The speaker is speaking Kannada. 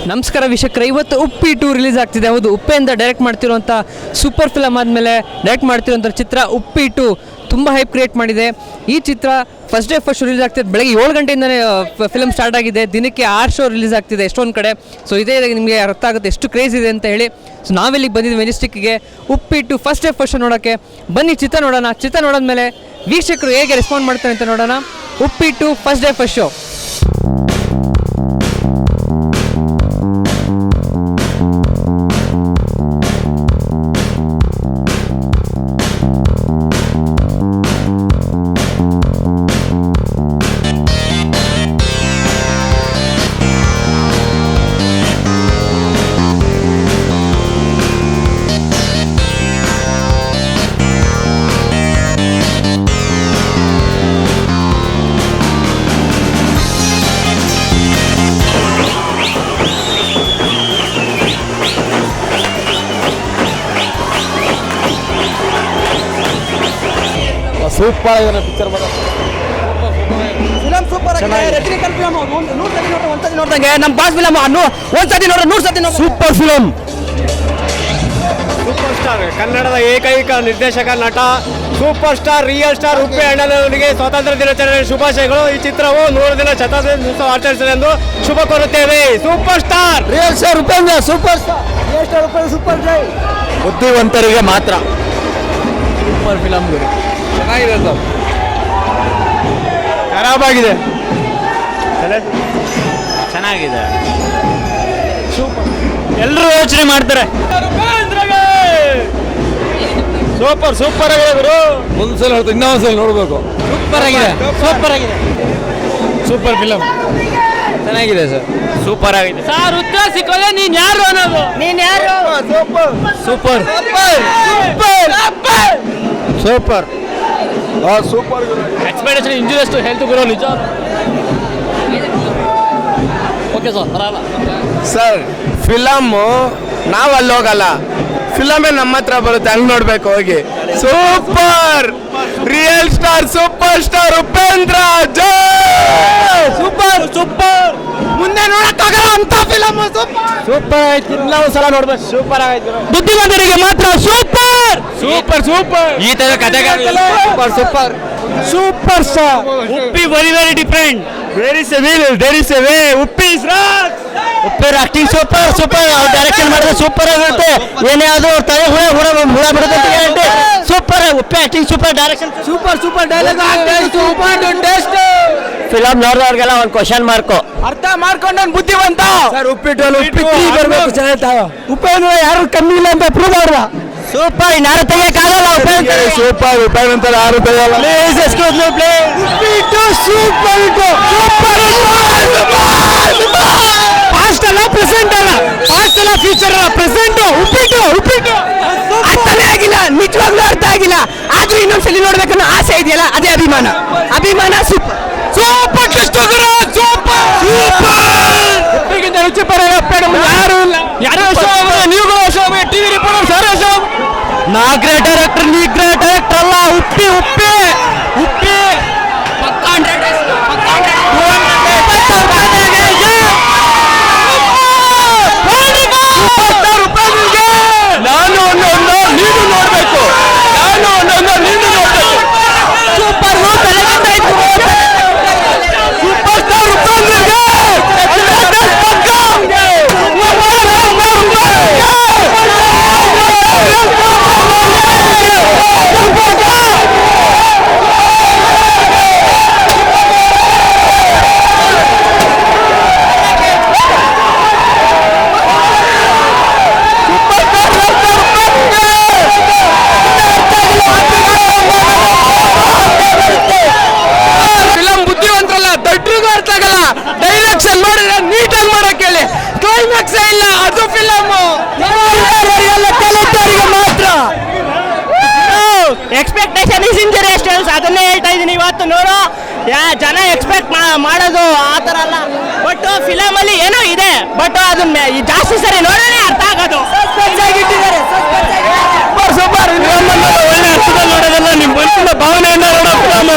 ನಮಸ್ಕಾರ ವೀಕ್ಷಕರೇ, ಇವತ್ತು ಉಪ್ಪಿ 2 ರಿಲೀಸ್ ಆಗ್ತಿದೆ. ಹೌದು, ಉಪ್ಪೆಯಿಂದ ಡೈರೆಕ್ಟ್ ಮಾಡ್ತಿರುವಂಥ ಸೂಪರ್ ಫಿಲಮ್ ಆದಮೇಲೆ ಡೈರೆಕ್ಟ್ ಮಾಡ್ತಿರುವಂಥ ಚಿತ್ರ ಉಪ್ಪಿ 2 ತುಂಬ ಹೈಪ್ ಕ್ರಿಯೇಟ್ ಮಾಡಿದೆ. ಈ ಚಿತ್ರ ಫಸ್ಟ್ ಡೇ ಫಸ್ಟ್ ರಿಲೀಸ್ ಆಗ್ತಿದೆ. ಬೆಳಗ್ಗೆ 7 ಗಂಟೆಯಿಂದನೇ ಫಿಲಮ್ ಸ್ಟಾರ್ಟ್ ಆಗಿದೆ. ದಿನಕ್ಕೆ 6 ಶೋ ರಿಲೀಸ್ ಆಗ್ತಿದೆ ಎಷ್ಟೊಂದು ಕಡೆ. ಸೊ ಇದೇ ನಿಮಗೆ ಅರ್ಥ ಆಗುತ್ತೆ ಎಷ್ಟು ಕ್ರೇಜ್ ಇದೆ ಅಂತ ಹೇಳಿ. ಸೊ ನಾವೆಲ್ಲಿಗೆ ಬಂದಿದ್ದೀವಿ ಮೆಜೆಸ್ಟಿಕ್ಗೆ Uppi 2 first day first show ನೋಡೋಕ್ಕೆ. ಬನ್ನಿ ಚಿತ್ರ ನೋಡೋಣ. ಚಿತ್ರ ನೋಡಿದ್ಮೇಲೆ ವೀಕ್ಷಕರು ಹೇಗೆ ರೆಸ್ಪಾಂಡ್ ಮಾಡ್ತಾರೆ ಅಂತ ನೋಡೋಣ. Uppi 2 first day first show. Super ಆಗಿದೆ ಪಿಕ್ಚರ್. ಫಿಲಮ್ ಸೂಪರ್ ಆಗಿದೆ. ರಜನಿಕಾಂತ್ ಫಿಲಮ್ 100 ಸತಿ ನೋಡ್ರೆ ಒಂದ್ಸತಿ ನೋಡ್ದಂಗೆ. ನಮ್ಮ ಬಾಸ್ ಫಿಲಮ್ ಒಂದ್ಸತಿ ನೋಡ್ರೆ 100 ಸತಿ ನೋಡ್ದಂಗೆ. Super film. ಸೂಪರ್ ಸ್ಟಾರ್, ಕನ್ನಡದ ಏಕೈಕ ನಿರ್ದೇಶಕ, ನಟ, super star, real star Uppi ಅಣ್ಣನವರಿಗೆ ಸ್ವಾತಂತ್ರ್ಯ ದಿನಾಚರಣೆ ಶುಭಾಶಯಗಳು. ಈ ಚಿತ್ರವು 100 ದಿನ ಶತಾಬ್ದಿ ಆಚರಿಸಿದೆ ಎಂದು ಶುಭ ಕೋರುತ್ತೇವೆ. Super star, real star Upendra, super star, real star Upendra, super ಜೈ. ಬುದ್ಧಿವಂತರಿಗೆ ಮಾತ್ರ. ಸೂಪರ್ ಫಿಲಮ್ ಗುರು, ಚೆನ್ನಾಗಿದೆ ಸರ್. ಖರಾಬಾಗಿದೆ, ಚೆನ್ನಾಗಿದೆ. ಎಲ್ಲರೂ ಯೋಚನೆ ಮಾಡ್ತಾರೆ. ಸೂಪರ್ ಸೂಪರ್ ಆಗಿದೆ ಗುರು. ಒಂದ್ಸಲ ಹೇಳ್ತು, ಇನ್ನೊಂದ್ಸಲ ನೋಡ್ಬೇಕು. ಸೂಪರ್ ಆಗಿದೆ, ಸೂಪರ್ ಆಗಿದೆ. ಸೂಪರ್ ಫಿಲಮ್ ಚೆನ್ನಾಗಿದೆ ಸರ್, ಸೂಪರ್ ಆಗಿದೆ. ಸರ್ ಉತ್ತರ ಸಿಕ್ಕೋದೆ ನೀನ್ ಯಾರು ಅನ್ನೋದು. ನೀನ್ ಯಾರು? Super super super super expectation injurious to health ಗುರು, ನಿಜ. ಓಕೆ ಸರ್, ಬರಲ್ಲ ಸರ್. ಫಿಲಮ್ಮು ನಾವು ಅಲ್ಲಿ ಹೋಗಲ್ಲ, ಫಿಲಮೇ ನಮ್ಮ ಹತ್ರ ಬರುತ್ತೆ, ಹಂಗ್ ನೋಡ್ಬೇಕು ಹೋಗಿ. Super real star, super star Upendra ಜೈ. ಸೂಪರ್ ಸೂಪರ್, ಮುಂದೆ ನೋಡಕ್ಕಾಗಲ್ಲ ಅಂತ ಫಿಲಮ್. ಸೂಪರ್ ಆಯ್ತು, ಇಲ್ಲ ಒಂದ್ಸಲ ನೋಡ್ಬೇಕು. ಸೂಪರ್ ಆಯ್ತು, ಬುದ್ಧಿವಂತರಿಗೆ ಮಾತ್ರ ಸೂಪರ್. Super super. ಈ ತರ ಕಥೆಗಳು super super super star. Uppi very very different. There is a will, there is a way. Uppi is rock. Uppi acting super super. ಅವ್ರು ಡೈರೆಕ್ಷನ್ ಮಾಡಿದ್ರೆ ಸೂಪರ್ ಆಗಿರುತ್ತೆ. ಏನೇ ಆದ್ರೂ ತಲೆ ಹುಳ ಬಿಡುತ್ತೆ guarantee. Super Uppi acting super, direction super super dialogue, super test. Film ನೋಡಿದವ್ರಿಗೆಲ್ಲ ಒಂದು ಕ್ವಶನ್ ಮಾರ್ಕು. ಅರ್ಥ ಮಾಡ್ಕೊಂಡು ಬುದ್ಧಿವಂತ ಸರ್. ಉಪ್ಪಿ ಬರ್ಬೇಕು, ಚೆನ್ನಾಗಿರ್ತಾವ. ಉಪೇಂದ್ರ ಯಾರು ಕಮ್ಮಿ ಇಲ್ಲ ಅಂತ ಪ್ರೂವ್ ಅವ್ರ. ಸೂಪರ್, ಇನ್ನಾರು ತೆಗಿಯಕ್ಕಾಗಲ್ಲ ಉಪೇಂದ್ರ. ಸೂಪರ್ ಉಪೇಂದ್ರ ಅಂತ ಯಾರು ತೆಗೆಯಲ್ಲ. Please excuse me please. Super past ಅಲ್ಲ, ಪ್ರೆಸೆಂಟ್ ಅಲ್ಲ, ಪಾಸ್ಟ್ ಅಲ್ಲ, ಫ್ಯೂಚರ್ ಅಲ್ಲ, ಪ್ರೆಸೆಂಟ್. ಉಪ್ಪಿಟ್ಟು ಅರ್ಥನೇ ಆಗಿಲ್ಲ, ನಿಜವಾಗ್ಲೂ ಅರ್ಥ ಆಗಿಲ್ಲ. ಆದ್ರೂ ಇನ್ನೊಂದ್ಸಲಿ ನೋಡ್ಬೇಕನ್ನೋ ಆಸೆ ಇದೆಯಲ್ಲ, ಅದೇ ಅಭಿಮಾನ. ಸೂಪರ್ ಸೂಪರ್ ಸೂಪರ್ ಉಪ್ಪಿಗಿಂತ ರುಚಿ ಪರ ಯಾರು ಇಲ್ಲ. ಯಾರೋ ನೀವು ಟಿವಿ ರಿಪೋರ್ಟರ್ ಸಾರ ನಾ ಗ್ರೇಟ್ ಡೈರೆಕ್ಟರ್, ನೀ ಗ್ರೇಟ್ ಡೈರೆಕ್ಟರ್ ಅಲ್ಲ. ಉಪ್ಪಿ ನಾನು ನೀನು ನೋಡ್ಬೇಕು. ಸೂಪರ್ ಸೂಪರ್ ಸ್ಟಾರ್ ಉಪೇಂದ್ರಗೆ ಡೈರೆಕ್ಷನ್ ಮಾಡಿದ್ರೆ ನೀಟಾಗಿ ಮಾಡಕ್ ಹೇಳಿ. ಕ್ಲೈಮ್ಯಾಕ್ಸ್ ಇಲ್ಲ, ಅದು ಫಿಲಮ್ ಕಲಿತವರಿಗೆ ಮಾತ್ರ. ಎಕ್ಸ್ಪೆಕ್ಟೇಷನ್ ಇಸ್ ಇಂಜುರಿಯಸ್, ಅದನ್ನೇ ಹೇಳ್ತಾ ಇದ್ದೀನಿ ಇವತ್ತು. ನೋಡು, ಜನ ಎಕ್ಸ್ಪೆಕ್ಟ್ ಮಾಡೋದು ಆ ಥರ ಅಲ್ಲ. ಬಟ್ ಫಿಲಮ್ ಅಲ್ಲಿ ಏನೋ ಇದೆ, ಬಟ್ ಅದನ್ನ ಜಾಸ್ತಿ ಸರಿ ನೋಡೋಣ ಅರ್ಥ ಆಗೋದು. Super super. ಒಳ್ಳೆ ಅರ್ಥದಲ್ಲಿ ನೋಡೋದಲ್ಲ, ನಿಮ್ಮ ಮನಸ್ಸಿನ ಭಾವನೆಯಿಂದ ನೋಡೋ ಫಿಲಮ್.